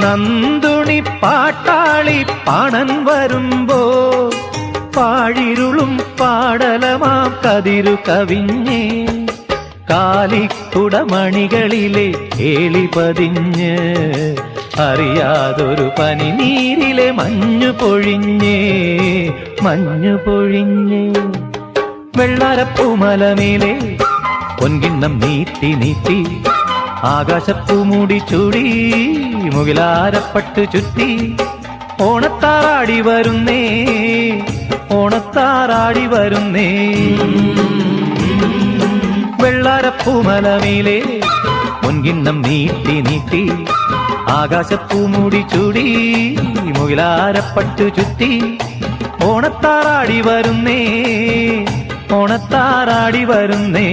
നന്ദുണി പാട്ടാളി പാണൻ വരുമ്പോ പാഴിരുളും പാടലമാം കതിരു കവിഞ്ഞ് കാലിക്കുടമണികളിലെ കേളി പതിഞ്ഞ് അറിയാതൊരു പനിനീരിലെ മഞ്ഞു പൊഴിഞ്ഞ് വെള്ളാരപ്പൂമലമേലെ പൊൻകിണ്ണം നീട്ടി നീട്ടി ആകാശപ്പൂമൂടി ചൂടി മുകിലാരപ്പട്ട് ചുറ്റി ഓണത്താറാടി വരുന്നേ വെള്ളാരപ്പൂമലമേലെ പൊൻകിണ്ണം നീട്ടി നീട്ടി ആകാശപ്പൂമൂടി ചൂടി മുകിലാരപ്പട്ട് ചുറ്റി ഓണത്താറാടി വരുന്നേ